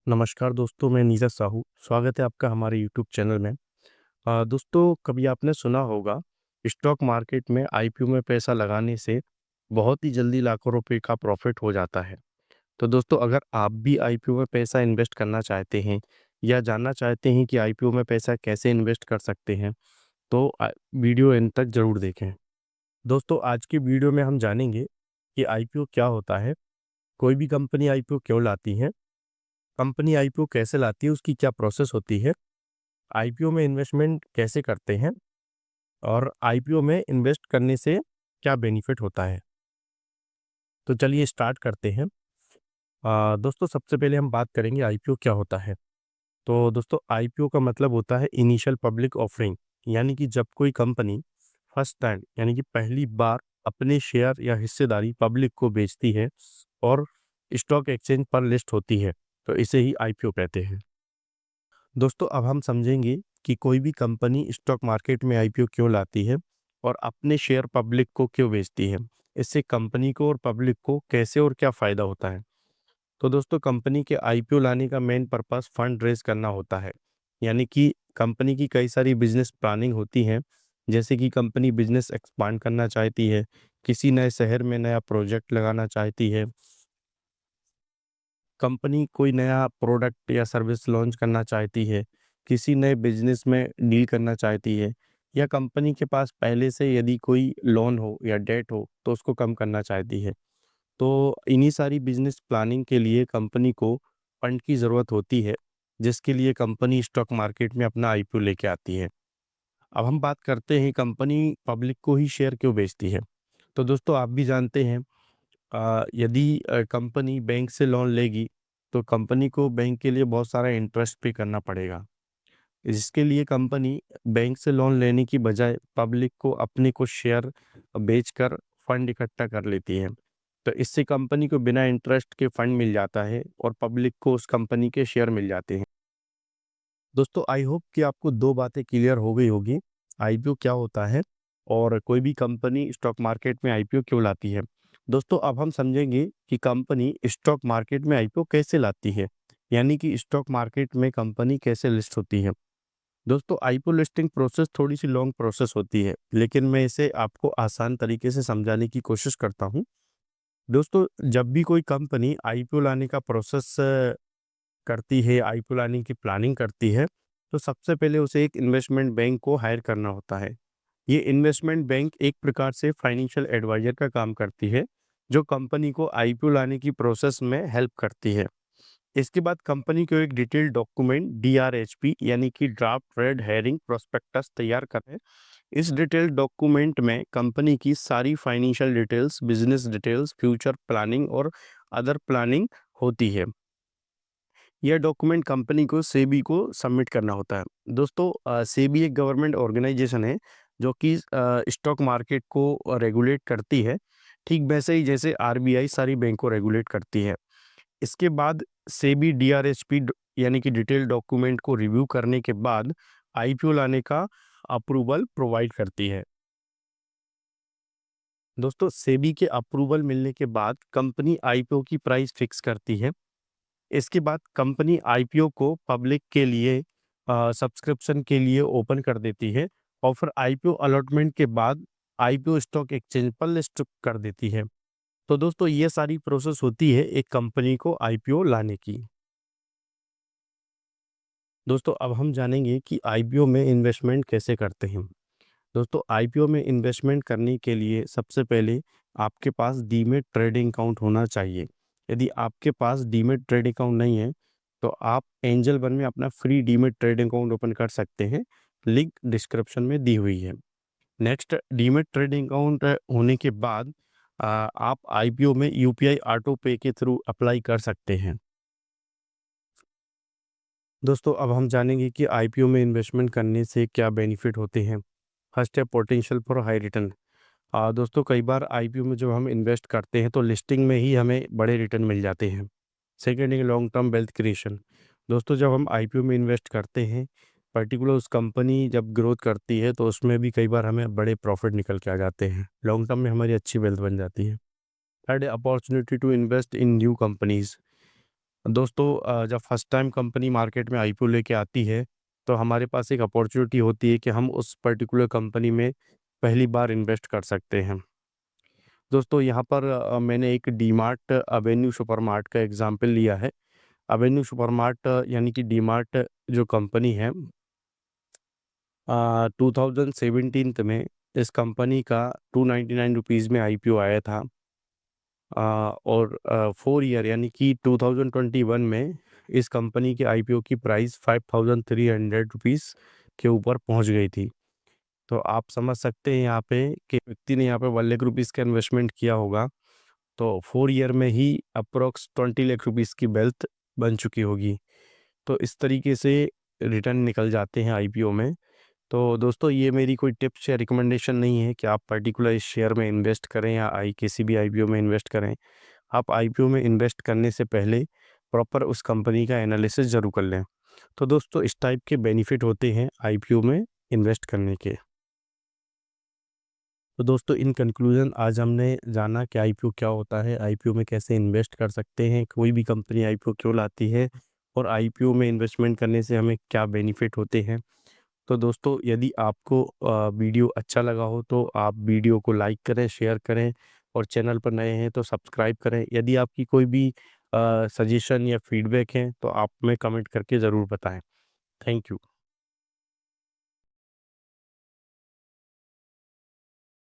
नमस्कार दोस्तों, मैं नीरज साहू। स्वागत है आपका हमारे यूट्यूब चैनल में। दोस्तों, कभी आपने सुना होगा स्टॉक मार्केट में आईपीओ में पैसा लगाने से बहुत ही जल्दी लाखों रुपए का प्रॉफिट हो जाता है। तो दोस्तों, अगर आप भी आईपीओ में पैसा इन्वेस्ट करना चाहते हैं या जानना चाहते हैं कि आईपीओ में पैसा कैसे इन्वेस्ट कर सकते हैं, तो वीडियो एंड तक ज़रूर देखें। दोस्तों, आज की वीडियो में हम जानेंगे कि आईपीओ क्या होता है, कोई भी कंपनी आईपीओ क्यों लाती है, कंपनी आईपीओ कैसे लाती है, उसकी क्या प्रोसेस होती है, आईपीओ में इन्वेस्टमेंट कैसे करते हैं और आईपीओ में इन्वेस्ट करने से क्या बेनिफिट होता है। तो चलिए स्टार्ट करते हैं। दोस्तों, सबसे पहले हम बात करेंगे आईपीओ क्या होता है। तो दोस्तों, आईपीओ का मतलब होता है इनिशियल पब्लिक ऑफरिंग, यानी कि जब कोई कंपनी फर्स्ट टाइम यानी कि पहली बार अपने शेयर या हिस्सेदारी पब्लिक को बेचती है और स्टॉक एक्सचेंज पर लिस्ट होती है, तो इसे ही आईपीओ कहते हैं। दोस्तों, अब हम समझेंगे कि कोई भी कंपनी स्टॉक मार्केट में आईपीओ क्यों लाती है और अपने शेयर पब्लिक को क्यों बेचती है। इससे कंपनी को और पब्लिक को कैसे और क्या फ़ायदा होता है। तो दोस्तों, कंपनी के आईपीओ लाने का मेन पर्पस फंड रेज करना होता है, यानी कि कंपनी की कई सारी बिजनेस प्लानिंग होती हैं। जैसे कि कंपनी बिजनेस एक्सपांड करना चाहती है, किसी नए शहर में नया प्रोजेक्ट लगाना चाहती है, कंपनी कोई नया प्रोडक्ट या सर्विस लॉन्च करना चाहती है, किसी नए बिजनेस में डील करना चाहती है, या कंपनी के पास पहले से यदि कोई लोन हो या डेट हो तो उसको कम करना चाहती है। तो इन्हीं सारी बिजनेस प्लानिंग के लिए कंपनी को फंड की ज़रूरत होती है, जिसके लिए कंपनी स्टॉक मार्केट में अपना आईपीओ लेके आती है। अब हम बात करते हैं कंपनी पब्लिक को ही शेयर क्यों बेचती है। तो दोस्तों, आप भी जानते हैं, यदि कंपनी बैंक से लोन लेगी तो कंपनी को बैंक के लिए बहुत सारा इंटरेस्ट पे करना पड़ेगा। इसके लिए कंपनी बैंक से लोन लेने की बजाय पब्लिक को अपने को शेयर बेचकर फंड इकट्ठा कर लेती है। तो इससे कंपनी को बिना इंटरेस्ट के फंड मिल जाता है और पब्लिक को उस कंपनी के शेयर मिल जाते हैं। दोस्तों, आई होप कि आपको दो बातें क्लियर हो गई होगी, आईपीओ क्या होता है और कोई भी कंपनी स्टॉक मार्केट में आईपीओ क्यों लाती है। दोस्तों, अब हम समझेंगे कि कंपनी स्टॉक मार्केट में आईपीओ कैसे लाती है, यानी कि स्टॉक मार्केट में कंपनी कैसे लिस्ट होती है। दोस्तों, आईपीओ लिस्टिंग प्रोसेस थोड़ी सी लॉन्ग प्रोसेस होती है, लेकिन मैं इसे आपको आसान तरीके से समझाने की कोशिश करता हूँ। दोस्तों, जब भी कोई कंपनी आईपीओ लाने का प्रोसेस करती है, आईपीओ लाने की प्लानिंग करती है, तो सबसे पहले उसे एक इन्वेस्टमेंट बैंक को हायर करना होता है। ये इन्वेस्टमेंट बैंक एक प्रकार से फाइनेंशियल एडवाइजर का काम करती है, जो कंपनी को आईपीओ लाने की प्रोसेस में हेल्प करती है। इसके बाद कंपनी को एक डिटेल्ड डॉक्यूमेंट डीआरएचपी यानी कि ड्राफ्ट रेड हेरिंग प्रोस्पेक्टस तैयार करें। इस डिटेल्ड डॉक्यूमेंट में कंपनी की सारी financial details, business details, future planning और अदर प्लानिंग होती है। यह डॉक्यूमेंट कंपनी को सेबी को सबमिट करना होता है। दोस्तों, सेबी एक गवर्नमेंट ऑर्गेनाइजेशन है जो कि स्टॉक मार्केट को रेगुलेट करती है, ठीक वैसे ही जैसे आरबीआई सारी बैंक को रेगुलेट करती है। इसके बाद सेबी डीआरएचपी यानी कि डिटेल डॉक्यूमेंट को रिव्यू करने के बाद आईपीओ लाने का अप्रूवल प्रोवाइड करती है। दोस्तों, सेबी के अप्रूवल मिलने के बाद कंपनी आईपीओ की प्राइस फिक्स करती है। इसके बाद कंपनी आईपीओ को पब्लिक के लिए सब्सक्रिप्शन के लिए ओपन कर देती है और फिर आईपीओ अलॉटमेंट के बाद आईपीओ स्टॉक एक्सचेंज पर लिस्ट कर देती है। तो दोस्तों, ये सारी प्रोसेस होती है एक कंपनी को आईपीओ लाने की। दोस्तों, अब हम जानेंगे कि आईपीओ में इन्वेस्टमेंट कैसे करते हैं। दोस्तों, आईपीओ में इन्वेस्टमेंट करने के लिए सबसे पहले आपके पास डीमैट ट्रेडिंग अकाउंट होना चाहिए। यदि आपके पास डीमैट ट्रेडिंग अकाउंट नहीं है, तो आप एंजल वन में अपना free demat trading account open कर सकते हैं। लिंक डिस्क्रिप्शन में दी हुई है। नेक्स्ट, डीमैट ट्रेडिंग अकाउंट होने के बाद आप आईपीओ में यूपीआई ऑटो पे के थ्रू अप्लाई कर सकते हैं। दोस्तों, अब हम जानेंगे कि आईपीओ में इन्वेस्टमेंट करने से क्या बेनिफिट होते हैं। फर्स्ट है पोटेंशियल फॉर हाई रिटर्न। दोस्तों, कई बार आईपीओ में जब हम इन्वेस्ट करते हैं तो लिस्टिंग में ही हमें बड़े रिटर्न मिल जाते हैं। सेकेंड है लॉन्ग टर्म वेल्थ क्रिएशन। दोस्तों, जब हम आईपीओ में इन्वेस्ट करते हैं, पर्टिकुलर उस कंपनी जब ग्रोथ करती है तो उसमें भी कई बार हमें बड़े प्रॉफिट निकल के आ जाते हैं। लॉन्ग टर्म में हमारी अच्छी वेल्थ बन जाती है। थर्ड है opportunity to invest in new companies. दोस्तों जब फर्स्ट टाइम कंपनी मार्केट में आईपीओ लेके आती है, तो हमारे पास एक अपॉर्चुनिटी होती है कि हम उस पर्टिकुलर कंपनी में पहली बार इन्वेस्ट कर सकते हैं। दोस्तों यहाँ पर मैंने एक डीमार्ट अवेन्यू सुपरमार्ट का एग्ज़ाम्पल लिया है। अवेन्यू सुपरमार्ट यानी कि डीमार्ट जो कंपनी है, 2017 में इस कंपनी का ₹299 में आईपीओ आया था। और 4 ईयर यानी कि 2021 में इस कंपनी के आईपीओ की प्राइस ₹5300 के ऊपर पहुंच गई थी। तो आप समझ सकते हैं यहाँ पे कि व्यक्ति ने यहाँ पे 1 लाख रुपीस का इन्वेस्टमेंट किया होगा, तो 4 ईयर में ही अप्रॉक्स 20 लाख रुपीस की वेल्थ बन चुकी होगी। तो इस तरीके से रिटर्न निकल जाते हैं आईपीओ में। तो दोस्तों ये मेरी कोई टिप्स या रिकमेंडेशन नहीं है कि आप पर्टिकुलर इस शेयर में इन्वेस्ट करें या किसी भी आईपीओ में इन्वेस्ट करें। आप आईपीओ में इन्वेस्ट करने से पहले प्रॉपर उस कंपनी का एनालिसिस ज़रूर कर लें। तो दोस्तों इस टाइप के बेनिफिट होते हैं आईपीओ में इन्वेस्ट करने के। तो दोस्तों इन कंक्लूजन आज हमने जाना कि आईपीओ क्या होता है, आईपीओ में कैसे इन्वेस्ट कर सकते हैं, कोई भी कंपनी आईपीओ क्यों लाती है और आईपीओ में इन्वेस्टमेंट करने से हमें क्या बेनिफिट होते हैं। तो दोस्तों यदि आपको वीडियो अच्छा लगा हो तो आप वीडियो को लाइक करें, शेयर करें और चैनल पर नए हैं तो सब्सक्राइब करें। यदि आपकी कोई भी सजेशन या फीडबैक है तो आप हमें कमेंट करके ज़रूर बताएं। Thank you.